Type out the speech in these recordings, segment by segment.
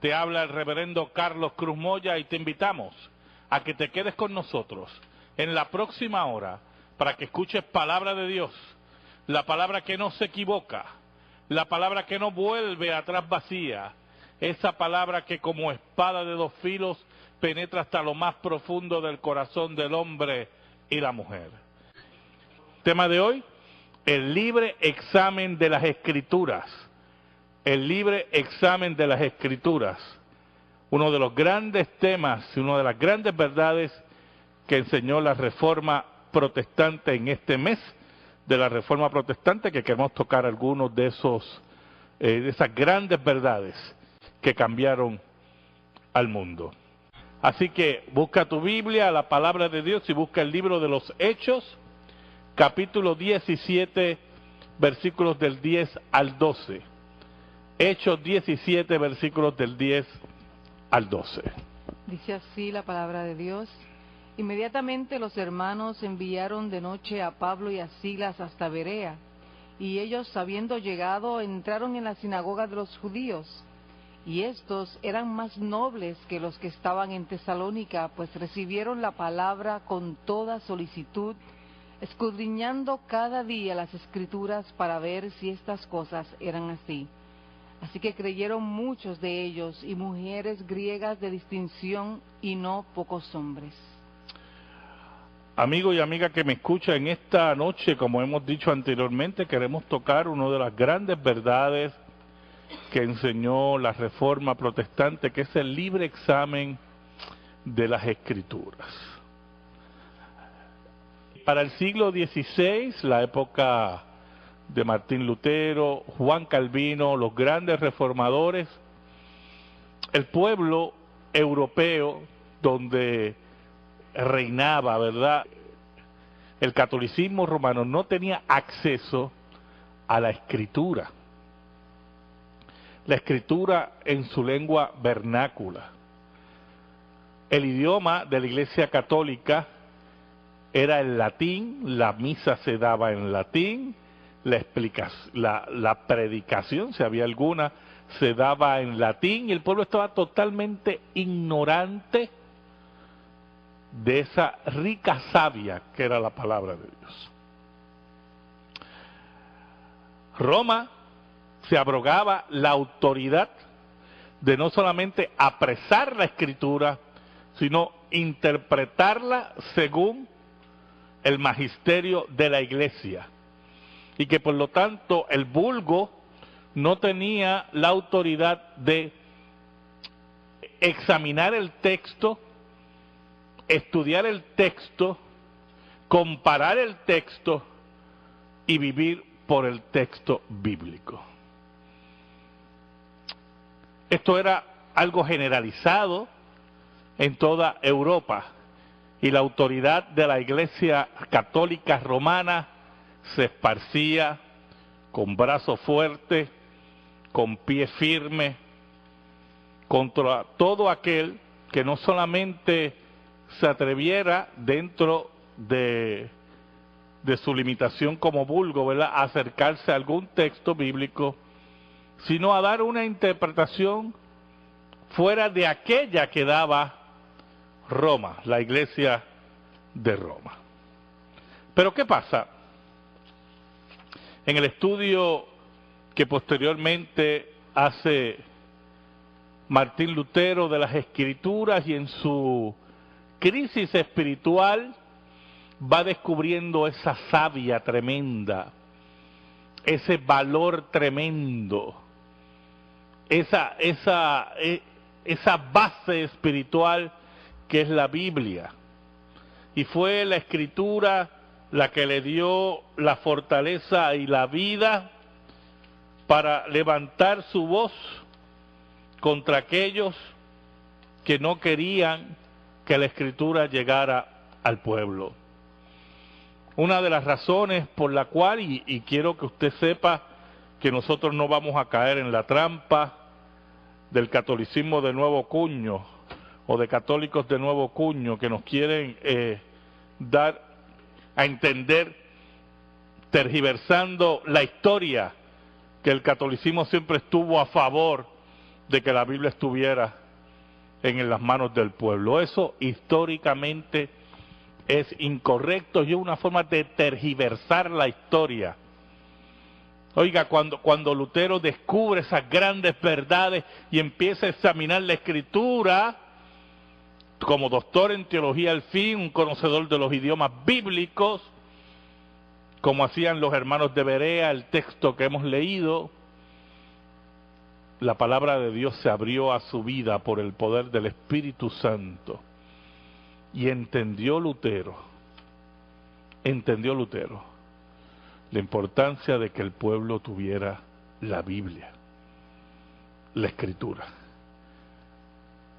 Te habla el reverendo Carlos Cruz Moya y te invitamos a que te quedes con nosotros en la próxima hora para que escuches palabra de Dios, la palabra que no se equivoca, la palabra que no vuelve atrás vacía, esa palabra que como espada de dos filos penetra hasta lo más profundo del corazón del hombre y la mujer. Tema de hoy, el libre examen de las Escrituras. El libre examen de las Escrituras. Uno de los grandes temas, una de las grandes verdades que enseñó la Reforma Protestante en este mes de la Reforma Protestante, que queremos tocar algunos de esas grandes verdades que cambiaron al mundo. Así que busca tu Biblia, la palabra de Dios, y busca el libro de los Hechos, capítulo 17, versículos del 10 al 12. Hechos 17, versículos del 10 al 12. Dice así la palabra de Dios. Inmediatamente los hermanos enviaron de noche a Pablo y a Silas hasta Berea, y ellos, habiendo llegado, entraron en la sinagoga de los judíos. Y estos eran más nobles que los que estaban en Tesalónica, pues recibieron la palabra con toda solicitud, escudriñando cada día las Escrituras para ver si estas cosas eran así. Así que creyeron muchos de ellos, y mujeres griegas de distinción, y no pocos hombres. Amigo y amiga que me escucha, en esta noche, como hemos dicho anteriormente, queremos tocar una de las grandes verdades que enseñó la Reforma Protestante, que es el libre examen de las Escrituras. Para el siglo XVI, la época de Martín Lutero, Juan Calvino, los grandes reformadores, el pueblo europeo donde reinaba, ¿verdad?, el catolicismo romano, no tenía acceso a la escritura. La escritura en su lengua vernácula. El idioma de la Iglesia Católica era el latín, la misa se daba en latín, la predicación, si había alguna, se daba en latín, y el pueblo estaba totalmente ignorante de esa rica savia que era la palabra de Dios. Roma se abrogaba la autoridad de no solamente apresar la Escritura, sino interpretarla según el magisterio de la Iglesia, y que por lo tanto el vulgo no tenía la autoridad de examinar el texto, estudiar el texto, comparar el texto y vivir por el texto bíblico. Esto era algo generalizado en toda Europa, y la autoridad de la Iglesia Católica Romana se esparcía con brazo fuerte, con pie firme, contra todo aquel que no solamente se atreviera dentro de su limitación como vulgo, ¿verdad?, a acercarse a algún texto bíblico, sino a dar una interpretación fuera de aquella que daba Roma, la Iglesia de Roma. Pero ¿qué pasa? En el estudio que posteriormente hace Martín Lutero de las Escrituras, y en su crisis espiritual va descubriendo esa savia tremenda, ese valor tremendo, esa base espiritual que es la Biblia. Y fue la Escritura la que le dio la fortaleza y la vida para levantar su voz contra aquellos que no querían que la Escritura llegara al pueblo. Una de las razones por la cual, y quiero que usted sepa que nosotros no vamos a caer en la trampa del catolicismo de nuevo cuño, o de católicos de nuevo cuño, que nos quieren dar a entender, tergiversando la historia, que el catolicismo siempre estuvo a favor de que la Biblia estuviera en las manos del pueblo. Eso históricamente es incorrecto y es una forma de tergiversar la historia. Oiga, cuando Lutero descubre esas grandes verdades y empieza a examinar la Escritura, como doctor en teología al fin, un conocedor de los idiomas bíblicos, como hacían los hermanos de Berea, el texto que hemos leído, la palabra de Dios se abrió a su vida por el poder del Espíritu Santo. Y entendió Lutero la importancia de que el pueblo tuviera la Biblia, la Escritura.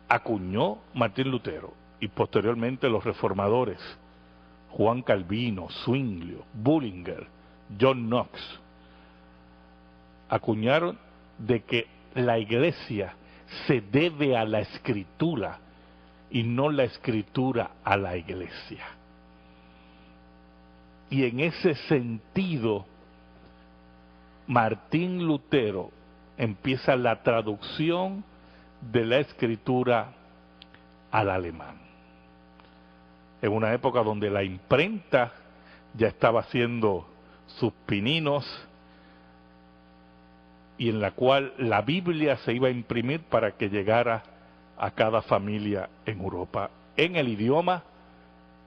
Acuñó Martín Lutero y posteriormente los reformadores, Juan Calvino, Zwinglio, Bullinger, John Knox, acuñaron de que la iglesia se debe a la Escritura y no la Escritura a la iglesia. Y en ese sentido, Martín Lutero empieza la traducción de la Escritura al alemán. En una época donde la imprenta ya estaba haciendo sus pininos y en la cual la Biblia se iba a imprimir para que llegara a cada familia en Europa, en el idioma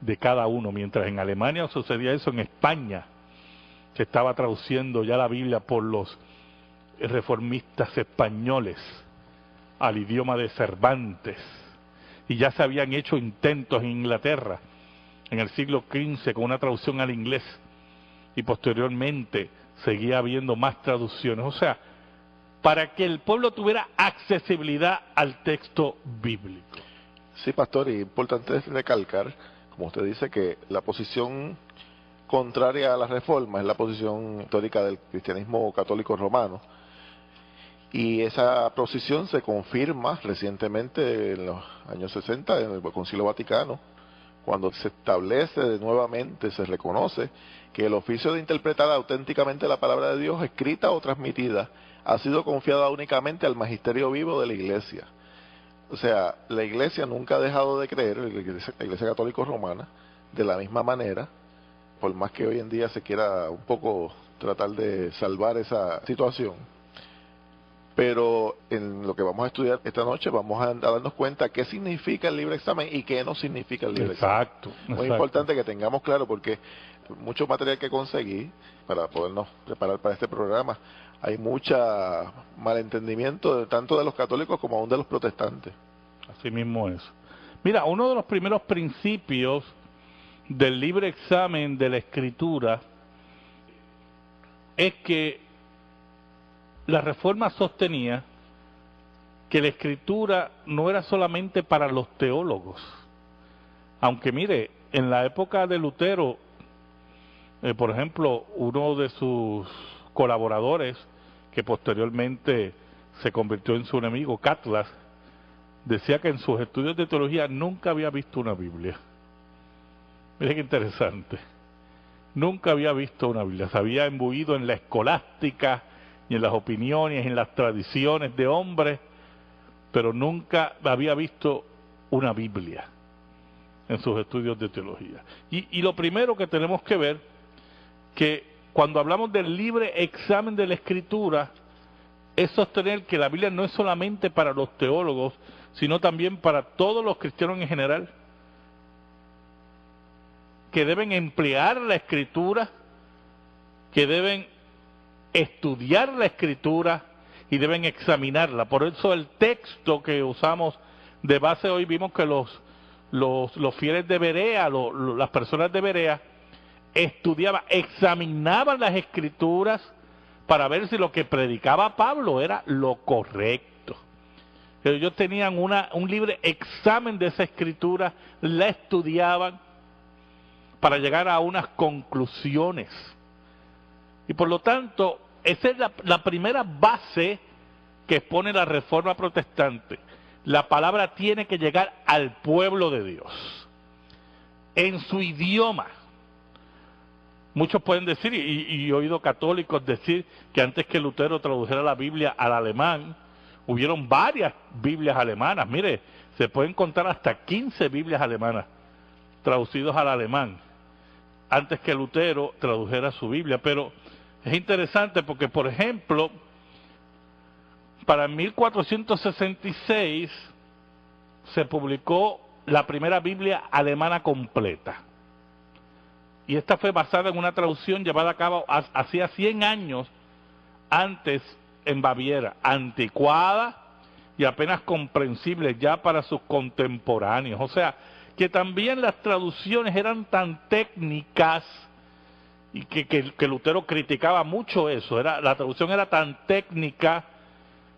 de cada uno, mientras en Alemania sucedía eso. En España se estaba traduciendo ya la Biblia por los reformistas españoles al idioma de Cervantes, y ya se habían hecho intentos en Inglaterra en el siglo XV con una traducción al inglés, y posteriormente seguía habiendo más traducciones, o sea, para que el pueblo tuviera accesibilidad al texto bíblico. Sí, pastor, y importante recalcar, como usted dice, que la posición contraria a la reforma es la posición histórica del cristianismo católico romano, y esa posición se confirma recientemente en los años 60 en el Concilio Vaticano, cuando se establece nuevamente, se reconoce que el oficio de interpretar auténticamente la palabra de Dios, escrita o transmitida, ha sido confiada únicamente al magisterio vivo de la Iglesia. O sea, la Iglesia nunca ha dejado de creer, la Iglesia Católica Romana, de la misma manera, por más que hoy en día se quiera un poco tratar de salvar esa situación. Pero en lo que vamos a estudiar esta noche vamos a darnos cuenta qué significa el libre examen y qué no significa el libre examen. Muy importante que tengamos claro, porque mucho material que conseguir para podernos preparar para este programa. Hay mucha malentendimiento tanto de los católicos como aún de los protestantes. Así mismo es. Mira, uno de los primeros principios del libre examen de la Escritura es que la Reforma sostenía que la Escritura no era solamente para los teólogos. Aunque mire, en la época de Lutero, por ejemplo, uno de sus colaboradores, que posteriormente se convirtió en su enemigo, Catlas, decía que en sus estudios de teología nunca había visto una Biblia. Mire qué interesante. Nunca había visto una Biblia. Se había imbuido en la escolástica y en las opiniones, en las tradiciones de hombres, pero nunca había visto una Biblia en sus estudios de teología. Y lo primero que tenemos que ver, que cuando hablamos del libre examen de la Escritura, es sostener que la Biblia no es solamente para los teólogos, sino también para todos los cristianos en general, que deben emplear la Escritura, que deben estudiar la Escritura y deben examinarla. Por eso el texto que usamos de base hoy, vimos que los fieles de Berea, las personas de Berea, estudiaban, examinaban las Escrituras para ver si lo que predicaba Pablo era lo correcto. Ellos tenían un libre examen de esa Escritura, la estudiaban para llegar a unas conclusiones. Y por lo tanto, esa es la primera base que expone la Reforma Protestante. La palabra tiene que llegar al pueblo de Dios, en su idioma. Muchos pueden decir, y he oído católicos decir, que antes que Lutero tradujera la Biblia al alemán, hubieron varias Biblias alemanas. Mire, se pueden contar hasta 15 Biblias alemanas traducidos al alemán, antes que Lutero tradujera su Biblia. Pero es interesante porque, por ejemplo, para 1466 se publicó la primera Biblia alemana completa. Y esta fue basada en una traducción llevada a cabo hacía 100 años antes en Baviera, anticuada y apenas comprensible ya para sus contemporáneos. O sea, que también las traducciones eran tan técnicas y que Lutero criticaba mucho eso. La traducción era tan técnica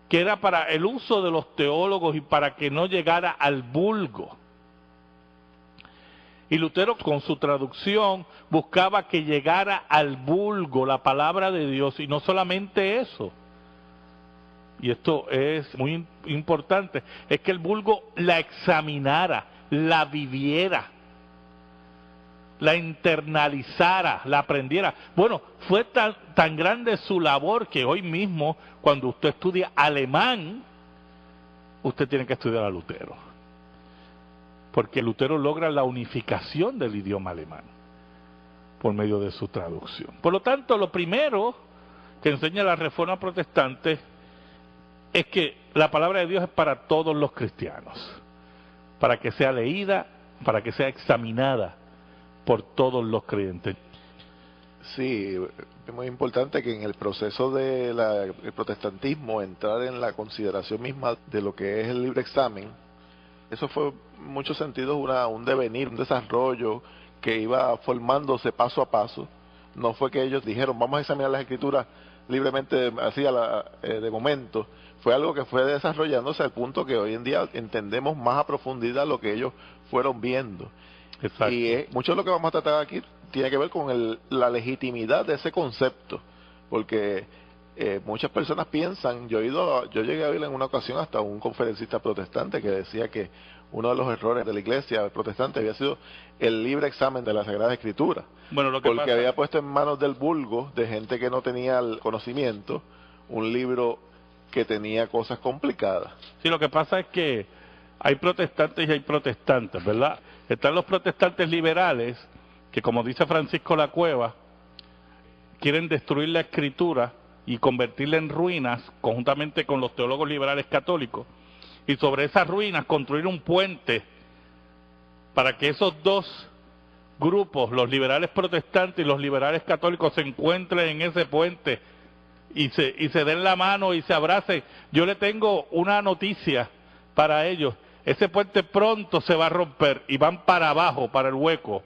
que era para el uso de los teólogos y para que no llegara al vulgo. Y Lutero con su traducción buscaba que llegara al vulgo la palabra de Dios, y no solamente eso, y esto es muy importante, es que el vulgo la examinara, la viviera, la internalizara, la aprendiera. Bueno, fue tan grande su labor que hoy mismo, cuando usted estudia alemán, usted tiene que estudiar a Lutero, porque Lutero logra la unificación del idioma alemán por medio de su traducción. Por lo tanto, lo primero que enseña la Reforma Protestante es que la palabra de Dios es para todos los cristianos, para que sea leída, para que sea examinada por todos los creyentes. Sí, es muy importante que en el proceso del protestantismo entrar en la consideración misma de lo que es el libre examen. Eso fue en muchos sentidos un devenir, un desarrollo que iba formándose paso a paso. No fue que ellos dijeron, vamos a examinar las escrituras libremente, así de momento. Fue algo que fue desarrollándose al punto que hoy en día entendemos más a profundidad lo que ellos fueron viendo. Exacto. Y mucho de lo que vamos a tratar aquí tiene que ver con la legitimidad de ese concepto, porque muchas personas piensan, yo llegué a oír en una ocasión hasta un conferencista protestante que decía que uno de los errores de la iglesia protestante había sido el libre examen de la Sagrada Escritura, bueno, porque había puesto en manos del vulgo, de gente que no tenía el conocimiento, un libro que tenía cosas complicadas. Sí, lo que pasa es que hay protestantes y hay protestantes, ¿verdad? Están los protestantes liberales, que como dice Francisco La Cueva, quieren destruir la Escritura y convertirla en ruinas, conjuntamente con los teólogos liberales católicos, y sobre esas ruinas construir un puente para que esos dos grupos, los liberales protestantes y los liberales católicos, se encuentren en ese puente y se den la mano y se abracen. Yo le tengo una noticia para ellos: ese puente pronto se va a romper y van para abajo, para el hueco,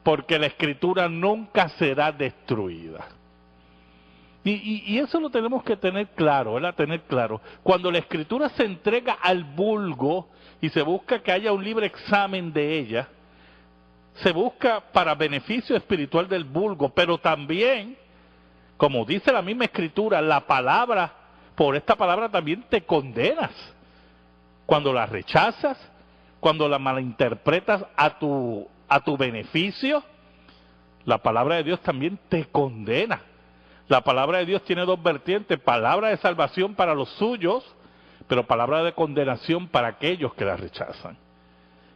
porque la Escritura nunca será destruida. Y eso lo tenemos que tener claro, ¿verdad? Tener claro. Cuando la Escritura se entrega al vulgo y se busca que haya un libre examen de ella, se busca para beneficio espiritual del vulgo, pero también, como dice la misma Escritura, la palabra, por esta palabra también te condenas. Cuando la rechazas, cuando la malinterpretas a tu beneficio, la palabra de Dios también te condena. La palabra de Dios tiene dos vertientes: palabra de salvación para los suyos, pero palabra de condenación para aquellos que la rechazan.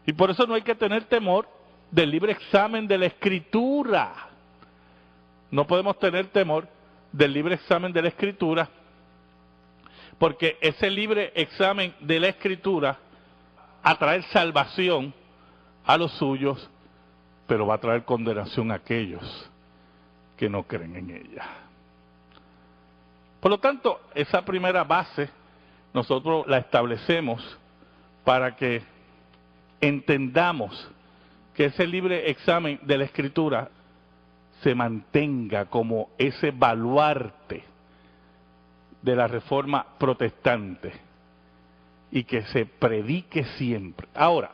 Y por eso no hay que tener temor del libre examen de la Escritura. No podemos tener temor del libre examen de la Escritura, porque ese libre examen de la Escritura va a traer salvación a los suyos, pero va a traer condenación a aquellos que no creen en ella. Por lo tanto, esa primera base nosotros la establecemos para que entendamos que ese libre examen de la Escritura se mantenga como ese baluarte de la Reforma Protestante y que se predique siempre. Ahora,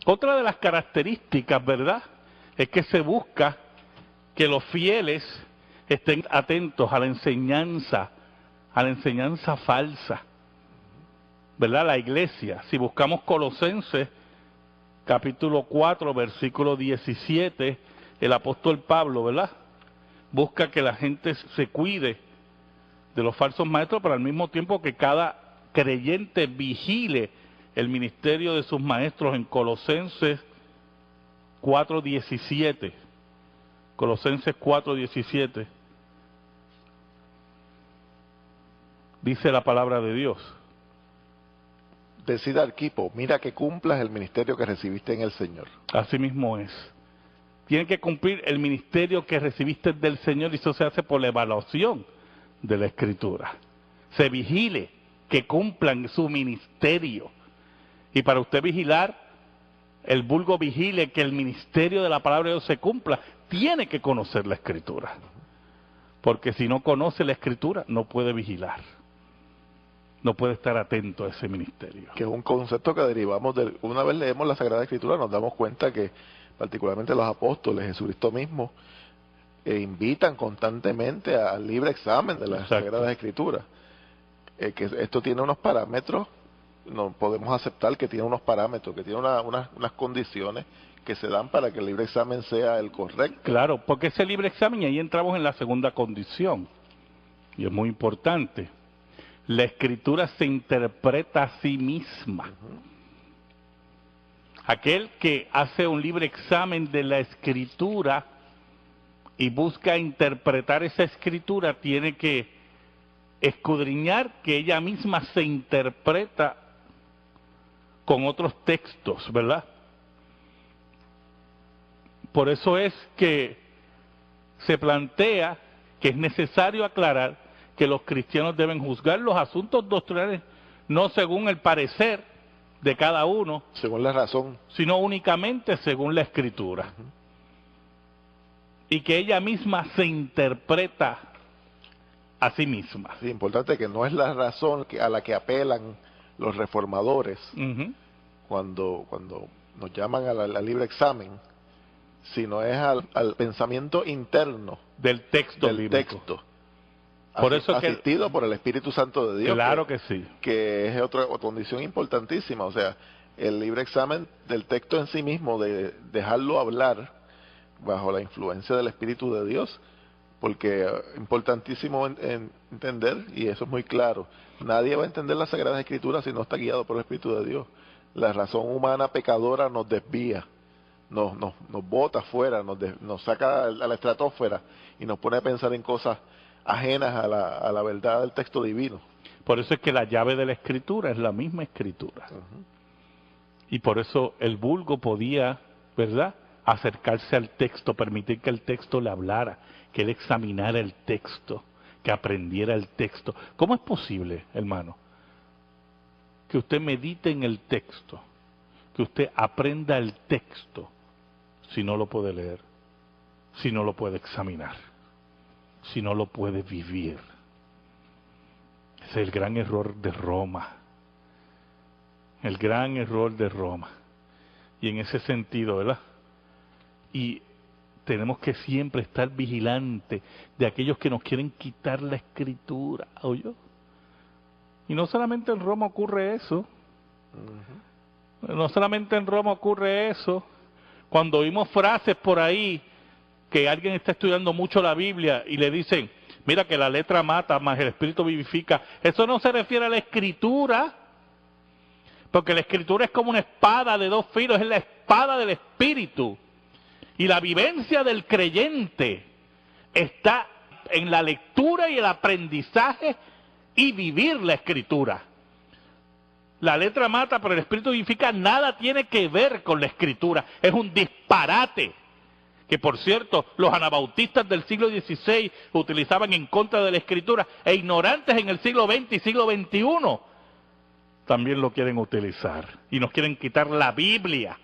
otra de las características, ¿verdad?, es que se busca que los fieles estén atentos a la enseñanza falsa, ¿verdad? La iglesia, si buscamos Colosenses capítulo 4, versículo 17, el apóstol Pablo, ¿verdad?, busca que la gente se cuide de los falsos maestros, pero al mismo tiempo que cada creyente vigile el ministerio de sus maestros en Colosenses 4:17. Colosenses 4:17. Dice la palabra de Dios. Decida Arquipo, mira que cumplas el ministerio que recibiste en el Señor. Así mismo es. Tienen que cumplir el ministerio que recibiste del Señor, y eso se hace por la evaluación de la Escritura. Se vigile que cumplan su ministerio. Y para usted vigilar, el vulgo vigile que el ministerio de la palabra de Dios se cumpla, tiene que conocer la Escritura. Porque si no conoce la Escritura, no puede vigilar. No puede estar atento a ese ministerio. Que es un concepto que derivamos de... Una vez leemos la Sagrada Escritura, nos damos cuenta que particularmente los apóstoles, Jesucristo mismo, invitan constantemente al libre examen de las Sagradas Escrituras. Que esto tiene unos parámetros, no podemos aceptar que tiene unos parámetros, que tiene unas condiciones que se dan para que el libre examen sea el correcto. Claro, porque ese libre examen, y ahí entramos en la segunda condición, y es muy importante. La Escritura se interpreta a sí misma. Aquel que hace un libre examen de la Escritura y busca interpretar esa Escritura tiene que escudriñar que ella misma se interpreta con otros textos, ¿verdad? Por eso es que se plantea que es necesario aclarar que los cristianos deben juzgar los asuntos doctrinales no según el parecer de cada uno, según la razón, sino únicamente según la Escritura. Y que ella misma se interpreta a sí misma. Sí, importante que no es la razón a la que apelan los reformadores cuando nos llaman al libre examen, sino es al pensamiento interno del texto bíblico. Por eso asistido por el Espíritu Santo de Dios. Claro que sí. Que es otra condición importantísima. O sea, el libre examen del texto en sí mismo, de dejarlo hablar bajo la influencia del Espíritu de Dios, porque es importantísimo entender, y eso es muy claro, nadie va a entender las Sagradas Escrituras si no está guiado por el Espíritu de Dios. La razón humana pecadora nos desvía, nos bota afuera, nos saca a la estratosfera y nos pone a pensar en cosas ajenas a la verdad del texto divino. Por eso es que la llave de la Escritura es la misma Escritura. Y por eso el vulgo podía, ¿verdad?, acercarse al texto, permitir que el texto le hablara, que él examinara el texto, que aprendiera el texto. ¿Cómo es posible, hermano, que usted medite en el texto, que usted aprenda el texto, si no lo puede leer, si no lo puede examinar, si no lo puede vivir? Ese es el gran error de Roma. El gran error de Roma. Y en ese sentido, ¿verdad? Y tenemos que siempre estar vigilantes de aquellos que nos quieren quitar la Escritura. ¿Oyó? Y no solamente en Roma ocurre eso. No solamente en Roma ocurre eso. Cuando oímos frases por ahí que alguien está estudiando mucho la Biblia y le dicen, mira que la letra mata, más el Espíritu vivifica. Eso no se refiere a la Escritura, porque la Escritura es como una espada de dos filos, es la espada del Espíritu. Y la vivencia del creyente está en la lectura y el aprendizaje y vivir la Escritura. La letra mata, pero el Espíritu vivifica, nada tiene que ver con la Escritura. Es un disparate que, por cierto, los anabautistas del siglo XVI utilizaban en contra de la Escritura, e ignorantes en el siglo XX y siglo XXI también lo quieren utilizar. Y nos quieren quitar la Biblia,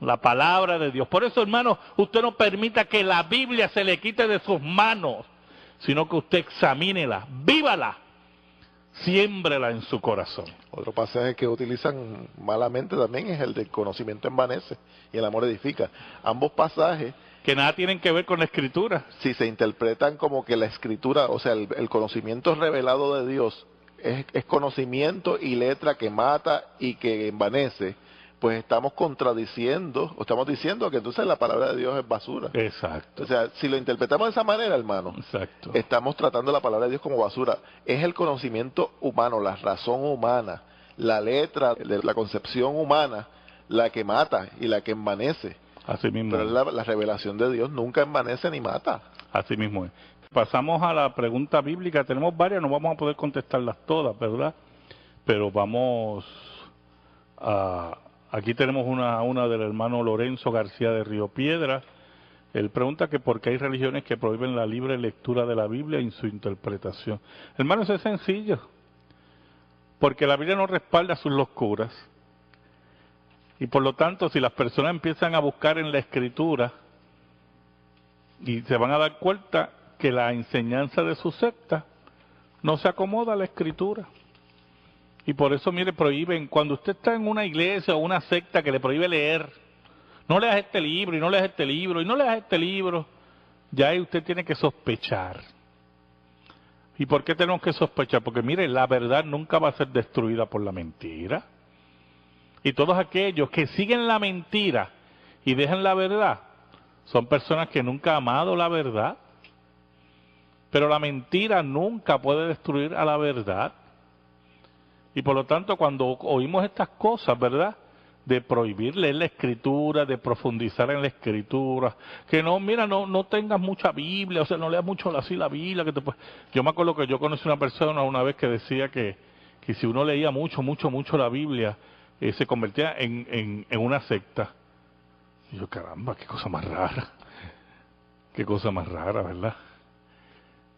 la palabra de Dios. Por eso, hermano, usted no permita que la Biblia se le quite de sus manos, sino que usted examínela, vívala, siémbrela en su corazón. Otro pasaje que utilizan malamente también es el del conocimiento envanece y el amor edifica. Ambos pasajes que nada tienen que ver con la Escritura. Si se interpretan como que la Escritura, o sea, el conocimiento revelado de Dios es conocimiento y letra que mata y que envanece, pues estamos contradiciendo, o estamos diciendo que entonces la palabra de Dios es basura. Exacto. O sea, si lo interpretamos de esa manera, hermano, Exacto. estamos tratando la palabra de Dios como basura. Es el conocimiento humano, la razón humana, la letra de la concepción humana, la que mata y la que envanece. Así mismo. Pero la revelación de Dios nunca envanece ni mata. Así mismo es. Pasamos a la pregunta bíblica. Tenemos varias, no vamos a poder contestarlas todas, ¿verdad? Pero vamos a... Aquí tenemos una del hermano Lorenzo García de Río Piedra. Él pregunta que por qué hay religiones que prohíben la libre lectura de la Biblia y su interpretación. Hermano, eso es sencillo. Porque la Biblia no respalda sus locuras. Y por lo tanto, si las personas empiezan a buscar en la Escritura y se van a dar cuenta que la enseñanza de su secta no se acomoda a la Escritura. Y por eso, mire, prohíben, cuando usted está en una iglesia o una secta que le prohíbe leer, no leas este libro, y no leas este libro, y no leas este libro, ya ahí usted tiene que sospechar. ¿Y por qué tenemos que sospechar? Porque mire, la verdad nunca va a ser destruida por la mentira. Y todos aquellos que siguen la mentira y dejan la verdad, son personas que nunca han amado la verdad. Pero la mentira nunca puede destruir a la verdad. Y por lo tanto, cuando oímos estas cosas, ¿verdad?, de prohibir leer la Escritura, de profundizar en la Escritura, que no, mira, no tengas mucha Biblia, o sea, no leas mucho así la Biblia. Yo me acuerdo que yo conocí una persona una vez que decía que si uno leía mucho la Biblia, se convertía en una secta. Y yo, caramba, qué cosa más rara. Qué cosa más rara, ¿verdad?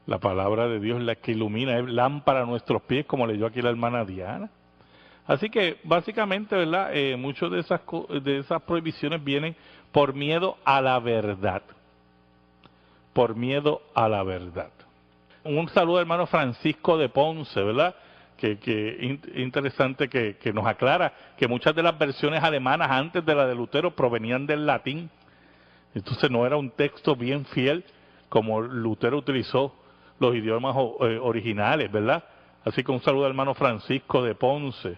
La palabra de Dios es la que ilumina, es lámpara a nuestros pies, como leyó aquí la hermana Diana. Así que, básicamente, ¿verdad? Muchas de esas prohibiciones vienen por miedo a la verdad. Por miedo a la verdad. Un saludo al hermano Francisco de Ponce, ¿verdad? Que interesante que nos aclara que muchas de las versiones alemanas antes de la de Lutero provenían del latín. Entonces no era un texto bien fiel como Lutero utilizó los idiomas originales, ¿verdad? Así que un saludo al hermano Francisco de Ponce.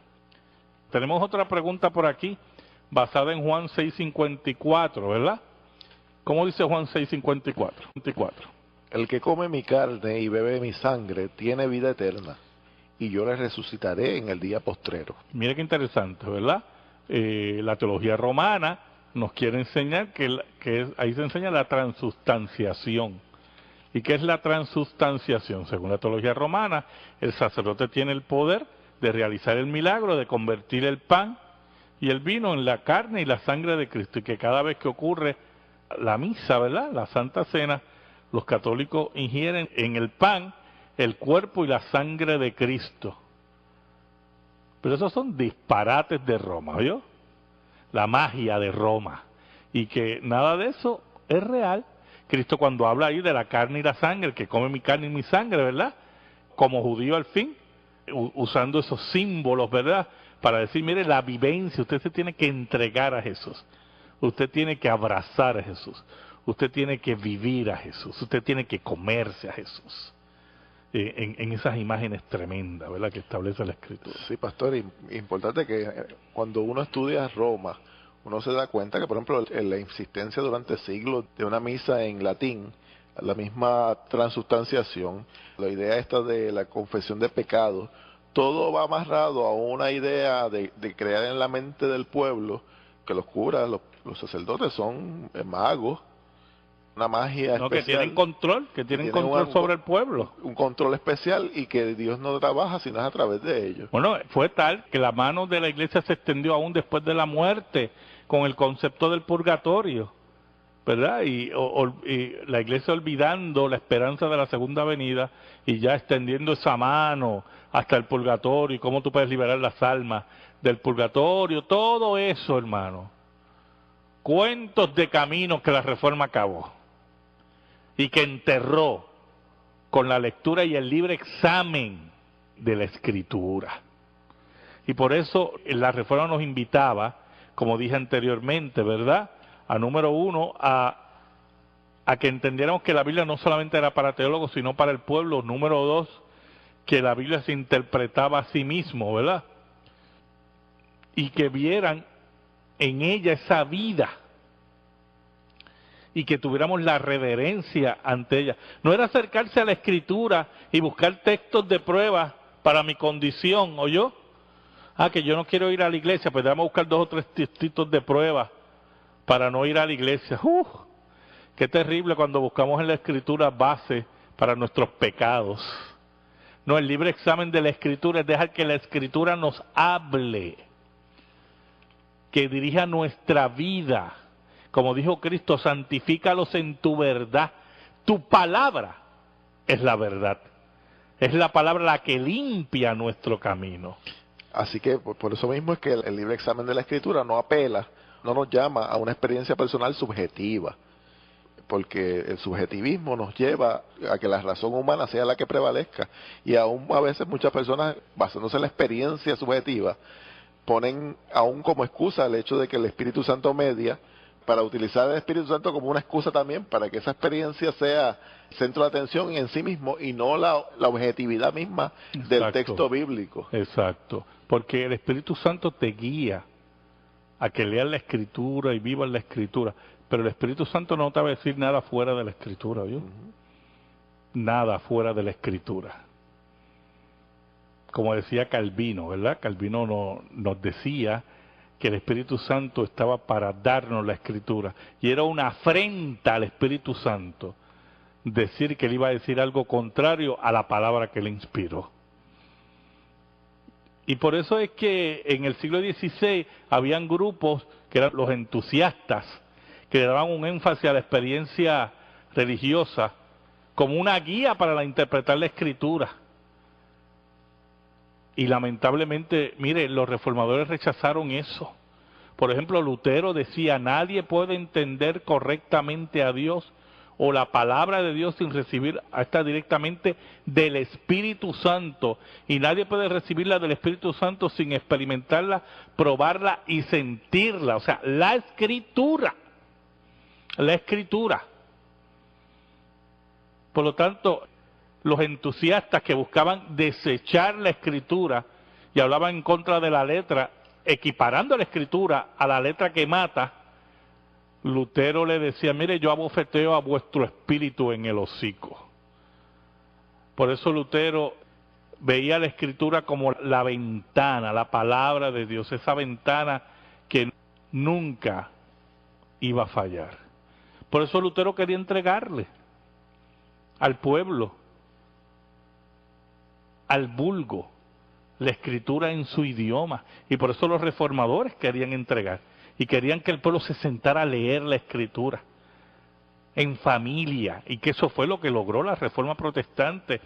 Tenemos otra pregunta por aquí, basada en Juan 6:54, ¿verdad? ¿Cómo dice Juan 6:54? El que come mi carne y bebe mi sangre tiene vida eterna, y yo le resucitaré en el día postrero. Mire qué interesante, ¿verdad? La teología romana nos quiere enseñar ahí se enseña la transustanciación. ¿Y qué es la transustanciación? Según la teología romana, el sacerdote tiene el poder de realizar el milagro, de convertir el pan y el vino en la carne y la sangre de Cristo, y que cada vez que ocurre la misa, ¿verdad?, la Santa Cena, los católicos ingieren en el pan el cuerpo y la sangre de Cristo. Pero esos son disparates de Roma, ¿oyó? La magia de Roma. Y que nada de eso es real. Cristo, cuando habla ahí de la carne y la sangre, el que come mi carne y mi sangre, ¿verdad?, como judío al fin, usando esos símbolos, ¿verdad?, para decir, mire, la vivencia, usted se tiene que entregar a Jesús, usted tiene que abrazar a Jesús, usted tiene que vivir a Jesús, usted tiene que comerse a Jesús, en esas imágenes tremendas, ¿verdad?, que establece la Escritura. Sí, pastor, importante que cuando uno estudia Roma, uno se da cuenta que, por ejemplo, la insistencia durante siglos de una misa en latín, la misma transustanciación, la idea esta de la confesión de pecados, todo va amarrado a una idea de crear en la mente del pueblo que los curas, los sacerdotes son magos, una magia especial. Que tienen control sobre el pueblo. Un control especial, y que Dios no trabaja sino es a través de ellos. Bueno, fue tal que la mano de la iglesia se extendió aún después de la muerte con el concepto del purgatorio, ¿verdad? Y la iglesia olvidando la esperanza de la segunda venida y ya extendiendo esa mano hasta el purgatorio y cómo tú puedes liberar las almas del purgatorio, todo eso, hermano. Cuentos de caminos que la Reforma acabó y que enterró con la lectura y el libre examen de la Escritura. Y por eso la Reforma nos invitaba, como dije anteriormente, ¿verdad?, a número uno, a que entendiéramos que la Biblia no solamente era para teólogos, sino para el pueblo. Número dos, que la Biblia se interpretaba a sí mismo, ¿verdad? Y que vieran en ella esa vida y que tuviéramos la reverencia ante ella. No era acercarse a la Escritura y buscar textos de prueba para mi condición, ¿oyó? Que yo no quiero ir a la iglesia, pues vamos a buscar 2 o 3 textitos de prueba para no ir a la iglesia. Qué terrible cuando buscamos en la Escritura base para nuestros pecados. No, el libre examen de la Escritura es dejar que la Escritura nos hable, que dirija nuestra vida. Como dijo Cristo, santifícalos en tu verdad. Tu palabra es la verdad. Es la palabra la que limpia nuestro camino. Así que por eso mismo es que el libre examen de la Escritura no apela, no nos llama a una experiencia personal subjetiva, porque el subjetivismo nos lleva a que la razón humana sea la que prevalezca, y aún a veces muchas personas, basándose en la experiencia subjetiva, ponen aún como excusa el hecho de que el Espíritu Santo media, para utilizar el Espíritu Santo como una excusa también para que esa experiencia sea centro de atención en sí mismo y no la objetividad misma del texto bíblico. Exacto, porque el Espíritu Santo te guía a que leas la Escritura y vivas la Escritura, pero el Espíritu Santo no te va a decir nada fuera de la Escritura, ¿vio? Nada fuera de la Escritura. Como decía Calvino, ¿verdad? Calvino nos decía que el Espíritu Santo estaba para darnos la Escritura, y era una afrenta al Espíritu Santo decir que él iba a decir algo contrario a la palabra que le inspiró. Y por eso es que en el siglo XVI habían grupos que eran los entusiastas, que le daban un énfasis a la experiencia religiosa como una guía para interpretar la Escritura. Y lamentablemente, mire, los reformadores rechazaron eso. Por ejemplo, Lutero decía, nadie puede entender correctamente a Dios o la palabra de Dios sin recibir esta directamente del Espíritu Santo. Y nadie puede recibirla del Espíritu Santo sin experimentarla, probarla y sentirla. O sea, la Escritura. La Escritura. Por lo tanto, los entusiastas que buscaban desechar la Escritura y hablaban en contra de la letra, equiparando la Escritura a la letra que mata, Lutero le decía, mire, yo abofeteo a vuestro espíritu en el hocico. Por eso Lutero veía la Escritura como la ventana, la palabra de Dios, esa ventana que nunca iba a fallar. Por eso Lutero quería entregarle al pueblo, al vulgo, la Escritura en su idioma, y por eso los reformadores querían entregar, y querían que el pueblo se sentara a leer la Escritura en familia, y que eso fue lo que logró la Reforma Protestante.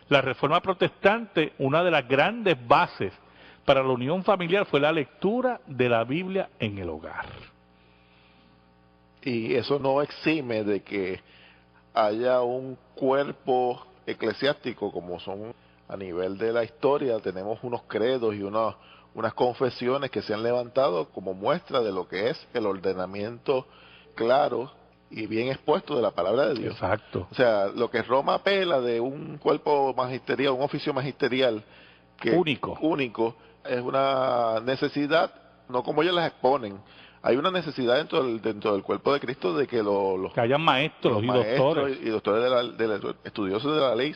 La Reforma Protestante, una de las grandes bases para la unión familiar fue la lectura de la Biblia en el hogar. Y eso no exime de que haya un cuerpo eclesiástico como son a nivel de la historia. Tenemos unos credos y unas confesiones que se han levantado como muestra de lo que es el ordenamiento claro y bien expuesto de la palabra de Dios. Exacto. O sea, lo que Roma apela de un cuerpo magisterial, un oficio magisterial que único, es una necesidad, no como ellos las exponen. Hay una necesidad dentro del cuerpo de Cristo de que que hayan maestros y doctores. Y doctores estudiosos de la ley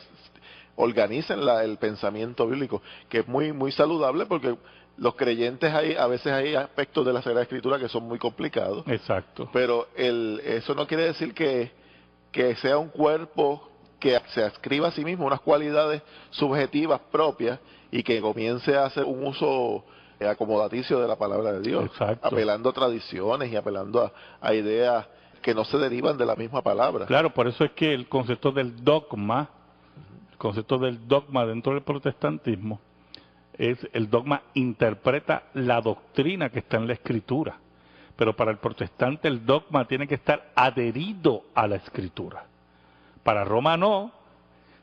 organicen el pensamiento bíblico, que es muy muy saludable, porque los creyentes a veces hay aspectos de la Sagrada Escritura que son muy complicados. Exacto. Pero eso no quiere decir que sea un cuerpo que se adscriba a sí mismo unas cualidades subjetivas propias y que comience a hacer un uso acomodaticio de la palabra de Dios. Exacto. Apelando a tradiciones y apelando a ideas que no se derivan de la misma palabra. Claro, por eso es que el concepto del dogma dentro del protestantismo el dogma interpreta la doctrina que está en la Escritura, pero para el protestante el dogma tiene que estar adherido a la Escritura. Para Roma no.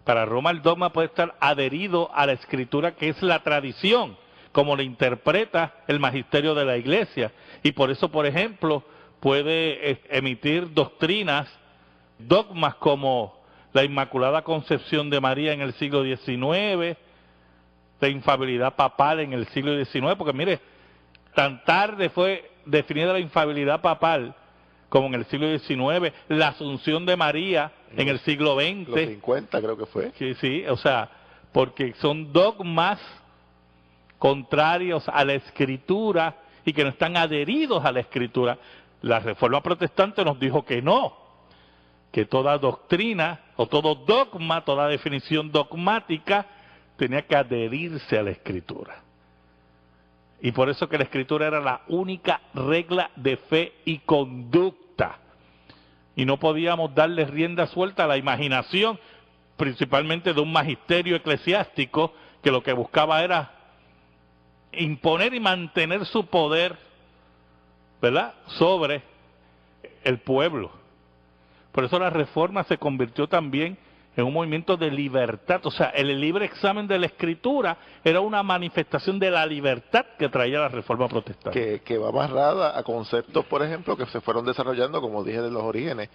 Para Roma el dogma puede estar adherido a la Escritura, que es la tradición, como lo interpreta el magisterio de la Iglesia. Y por eso, por ejemplo, puede emitir doctrinas, dogmas como la Inmaculada Concepción de María en el siglo XIX, la infalibilidad papal en el siglo XIX, porque mire, tan tarde fue definida la infalibilidad papal, como en el siglo XIX, la asunción de María en el siglo XX. Los 50 creo que fue. Sí, sí, o sea, porque son dogmas contrarios a la Escritura y que no están adheridos a la Escritura. La Reforma Protestante nos dijo que no, que toda doctrina o todo dogma, toda definición dogmática tenía que adherirse a la Escritura. Y por eso que la Escritura era la única regla de fe y conducta. Y no podíamos darle rienda suelta a la imaginación, principalmente de un magisterio eclesiástico que lo que buscaba era imponer y mantener su poder, ¿verdad?, sobre el pueblo. Por eso la Reforma se convirtió también en un movimiento de libertad. O sea, el libre examen de la Escritura era una manifestación de la libertad que traía la Reforma Protestante. Que va amarrada a conceptos, por ejemplo, que se fueron desarrollando, como dije, de los orígenes.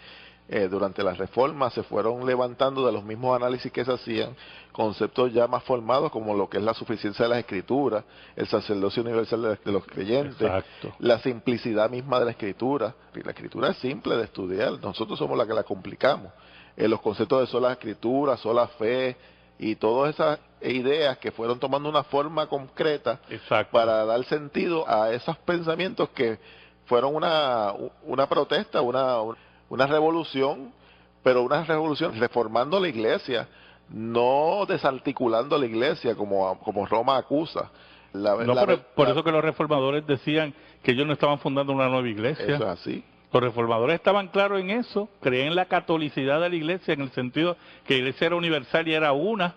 Durante la Reforma se fueron levantando de los mismos análisis que se hacían conceptos ya más formados, como lo que es la suficiencia de las Escrituras, el sacerdocio universal de los creyentes. Exacto. La simplicidad misma de la Escritura. La Escritura es simple de estudiar, nosotros somos los que la complicamos. Los conceptos de sola Escritura, sola fe y todas esas ideas que fueron tomando una forma concreta. Exacto. Para dar sentido a esos pensamientos que fueron una protesta, una revolución, pero una revolución reformando la Iglesia, no desarticulando la Iglesia como Roma acusa. Por eso que los reformadores decían que ellos no estaban fundando una nueva Iglesia. Eso es así. Los reformadores estaban claros en eso, creían en la catolicidad de la Iglesia, en el sentido que la Iglesia era universal y era una,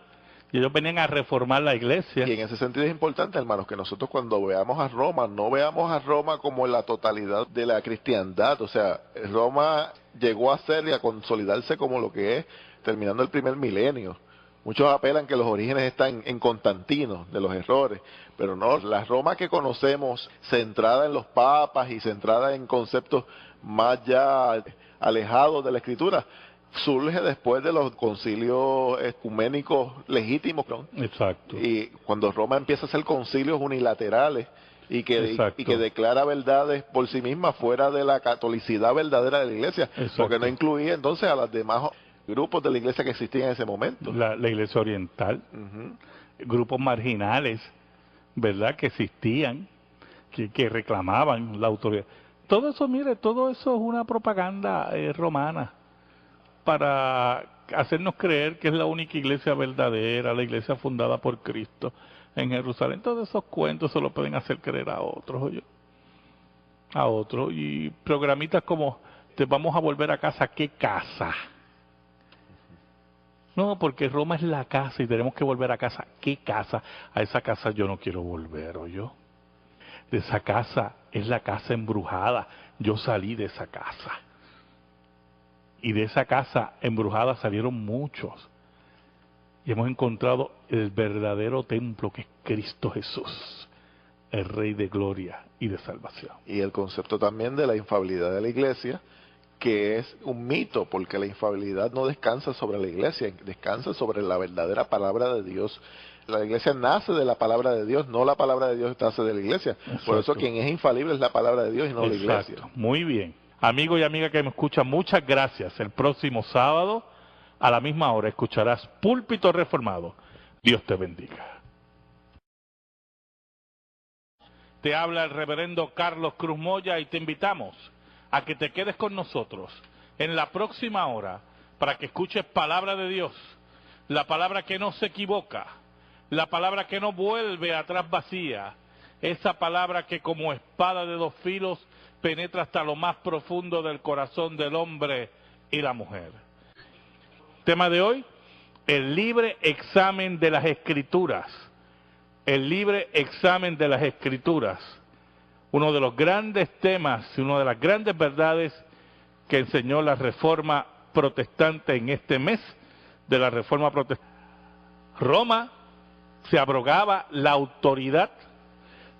y ellos venían a reformar la Iglesia. Y en ese sentido es importante, hermanos, que nosotros cuando veamos a Roma, no veamos a Roma como la totalidad de la cristiandad. O sea, Roma llegó a ser y a consolidarse como lo que es, terminando el primer milenio. Muchos apelan que los orígenes están en Constantino, de los errores, pero no, la Roma que conocemos, centrada en los papas y centrada en conceptos más ya alejados de la Escritura, surge después de los concilios ecuménicos legítimos. Exacto. Y cuando Roma empieza a hacer concilios unilaterales y que declara verdades por sí misma fuera de la catolicidad verdadera de la Iglesia. Exacto. Porque no incluía entonces a los demás grupos de la Iglesia que existían en ese momento. La Iglesia Oriental, grupos marginales, ¿verdad?, que existían, que reclamaban la autoridad. Todo eso, mire, todo eso es una propaganda romana para hacernos creer que es la única iglesia verdadera, la iglesia fundada por Cristo en Jerusalén. Todos esos cuentos se lo pueden hacer creer a otros, oye, a otros. Y programitas como, te vamos a volver a casa, ¿qué casa? No, porque Roma es la casa y tenemos que volver a casa. ¿Qué casa? A esa casa yo no quiero volver, oye. De esa casa es la casa embrujada. Yo salí de esa casa. Y de esa casa embrujada salieron muchos. Y hemos encontrado el verdadero templo que es Cristo Jesús, el Rey de gloria y de salvación. Y el concepto también de la infalibilidad de la Iglesia, que es un mito, porque la infalibilidad no descansa sobre la Iglesia, descansa sobre la verdadera palabra de Dios. La Iglesia nace de la palabra de Dios, no la palabra de Dios nace de la Iglesia. Exacto. Por eso quien es infalible es la palabra de Dios y no la Iglesia. Muy bien. Amigo y amiga que me escucha, muchas gracias. El próximo sábado, a la misma hora, escucharás Púlpito Reformado. Dios te bendiga. Te habla el reverendo Carlos Cruz Moya y te invitamos a que te quedes con nosotros en la próxima hora para que escuches palabra de Dios, la palabra que no se equivoca, la palabra que no vuelve atrás vacía, esa palabra que como espada de dos filos penetra hasta lo más profundo del corazón del hombre y la mujer. Tema de hoy, el libre examen de las Escrituras. El libre examen de las Escrituras. Uno de los grandes temas, una de las grandes verdades que enseñó la Reforma Protestante en este mes de la Reforma Protestante. Roma se abrogaba la autoridad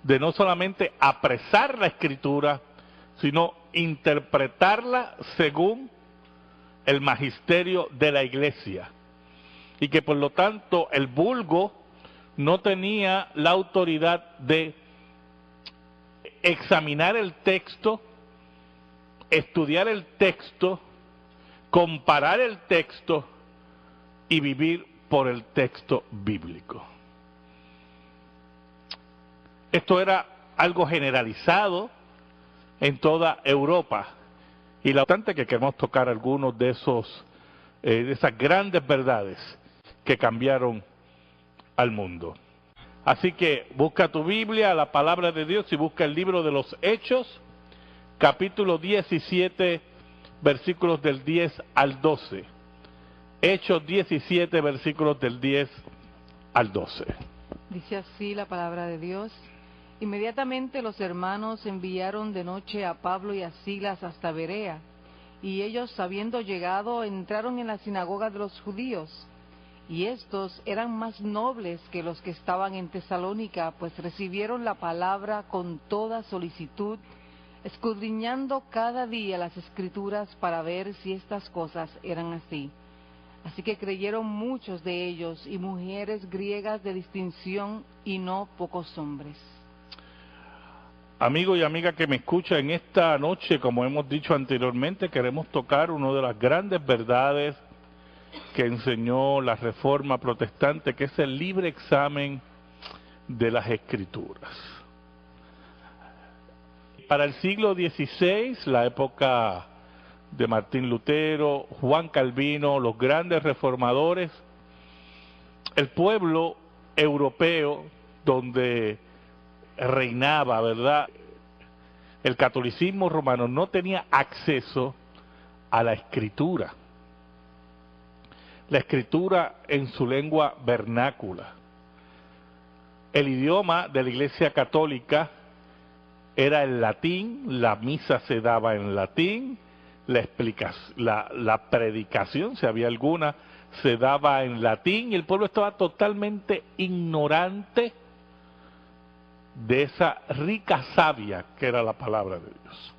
de no solamente apresar la Escritura, sino interpretarla según el magisterio de la Iglesia. Y que por lo tanto el vulgo no tenía la autoridad de examinar el texto, estudiar el texto, comparar el texto y vivir por el texto bíblico. Esto era algo generalizado en toda Europa, y la importante que queremos tocar algunos de esas grandes verdades que cambiaron al mundo. Así que busca tu Biblia, la palabra de Dios, y busca el libro de los Hechos, capítulo 17, versículos del 10 al 12. Hechos 17, versículos del 10 al 12. Dice así la palabra de Dios. Inmediatamente los hermanos enviaron de noche a Pablo y a Silas hasta Berea, y ellos, habiendo llegado, entraron en la sinagoga de los judíos. Y estos eran más nobles que los que estaban en Tesalónica, pues recibieron la palabra con toda solicitud, escudriñando cada día las Escrituras para ver si estas cosas eran así. Así que creyeron muchos de ellos, y mujeres griegas de distinción, y no pocos hombres. Amigo y amiga que me escucha, en esta noche, como hemos dicho anteriormente, queremos tocar una de las grandes verdades que enseñó la Reforma Protestante, que es el libre examen de las Escrituras. Para el siglo XVI, la época de Martín Lutero, Juan Calvino, los grandes reformadores, el pueblo europeo donde reinaba, ¿verdad?, el catolicismo romano, no tenía acceso a la escritura. La escritura en su lengua vernácula. El idioma de la Iglesia Católica era el latín, la misa se daba en latín, la predicación, si había alguna, se daba en latín, y el pueblo estaba totalmente ignorante de esa rica savia que era la palabra de Dios.